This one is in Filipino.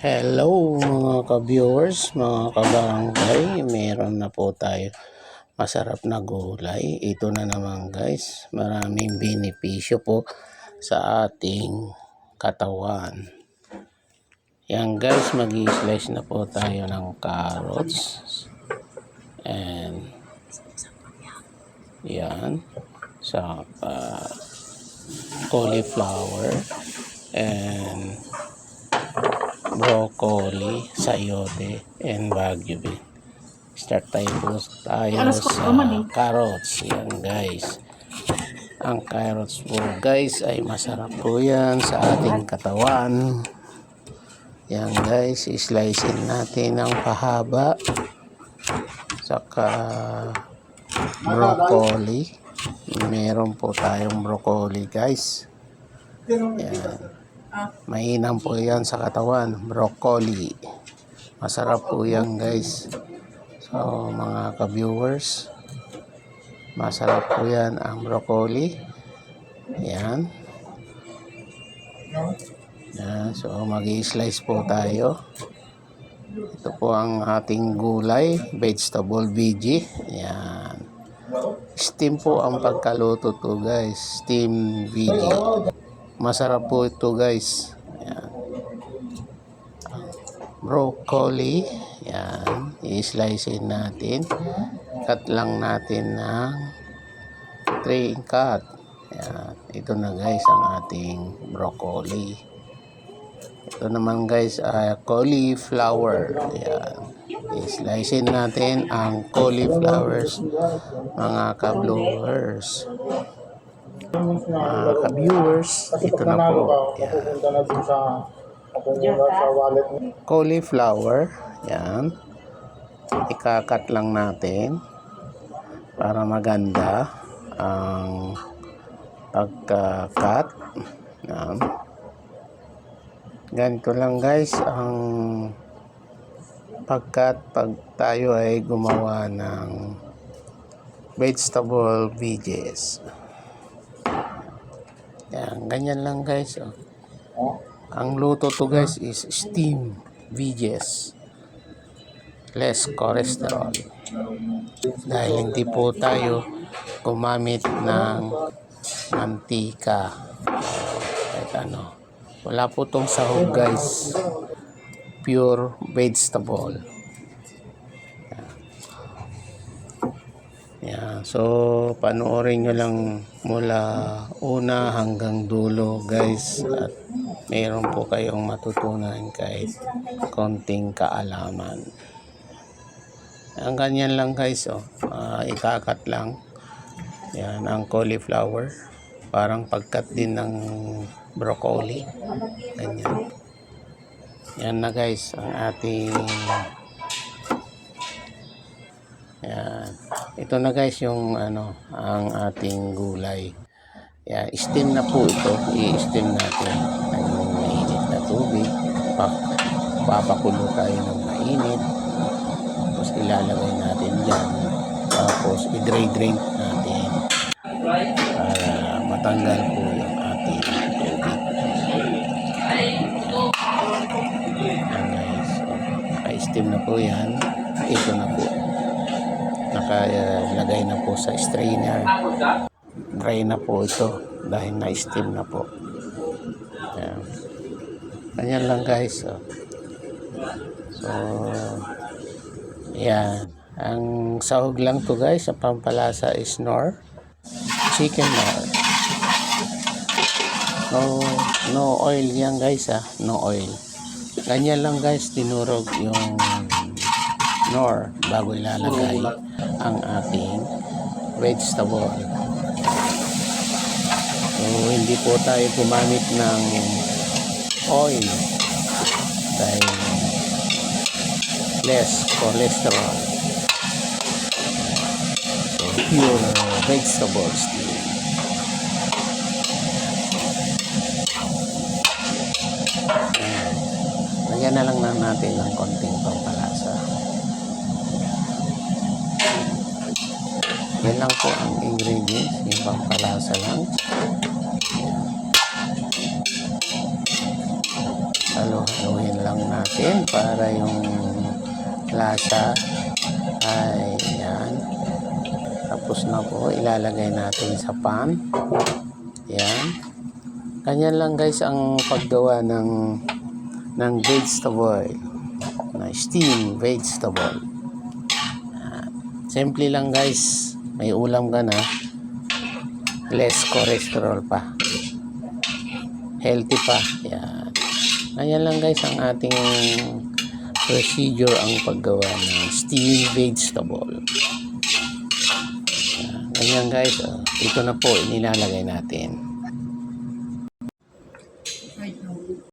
Hello mga ka-viewers, mga kabarangay, meron na po tayo masarap na gulay. Ito na naman guys, maraming benepisyo po sa ating katawan. Yan guys, mag-i-slice na po tayo ng carrots. And yan, saka cauliflower and broccoli, sayote, and Wagyu beef. Start tayo sa carrots. Yan guys. Ang carrots po guys ay masarap po yan sa ating katawan. Yan guys, islicein natin ng pahaba. Saka broccoli. Meron po tayong broccoli guys. Yan. Mainam po yan sa katawan, broccoli. Masarap po yan guys. So mga ka-viewers, masarap po yan ang broccoli. Yan. Yan. So mag-i-slice po tayo. Ito po ang ating gulay, vegetable veggie. Yan. Steam po ang pagkaluto to guys, steam veggie. Masarap po ito guys. Ayan. Broccoli. Yan. I-slicein natin. Cut lang natin ng 3 cut. Ayan. Ito na guys ang ating broccoli. Ito naman guys cauliflower. Ayan. I-slicein natin ang cauliflowers mga ka-viewers. Mga ka-viewers, ito na po. Yan. Cauliflower. Yan. Ikakat lang natin para maganda ang pagka-cut. Yan. Ganito lang guys ang pag tayo ay gumawa ng vegetable veggies. Yan, ganyan lang guys. Ang luto to guys is steam veggies. Less cholesterol. Dahil hindi po tayo gumamit ng mantika. Wala po tong sahog guys. Pure vegetable. Yan. So, panoorin nyo lang mula una hanggang dulo guys. At mayroon po kayong matutunan kahit konting kaalaman. Ang ganyan lang guys. Ikakat lang. Yan ang cauliflower. Parang pagkat din ng broccoli. Ganyan. Yan na guys ang ating... Yan. Ito na guys yung ang ating gulay. Yan, steam na po ito. I-steam natin ng mainit na tubig. Papakulo tayo ng mainit. Tapos ilalagay natin dyan. Tapos i-drain natin para matanggal po yung ating tubig. Yan guys. Naka-steam na po yan. Ito na po. Nakalagay na po sa strainer. Dry na po ito dahil na-steam na po. Ayan. Ganyan lang guys. So, yan. Ang sahog lang to guys sa pampalasa is Knorr. Chicken Knorr. No oil yan guys No oil. Ganyan lang guys dinurog yung Knorr bago ilalagay ang ating vegetable. So, hindi po tayo gumamit ng oil dahil less cholesterol. So, pure vegetables. Lagyan na lang natin ng konting pampalasa. Yan lang po ang ingredients, yung pampalasa lang. halo-haluin lang natin para yung lasa ay yan. Tapos na po, ilalagay natin sa pan. Yan. Ganyan lang guys ang paggawa ng vegetable, na steam vegetable. Simple lang guys, may ulam ka na, less cholesterol pa, healthy pa. Yan. Ganyan lang guys ang ating procedure, ang paggawa ng steam vegetable. Ganyan guys, ito na po inilalagay natin.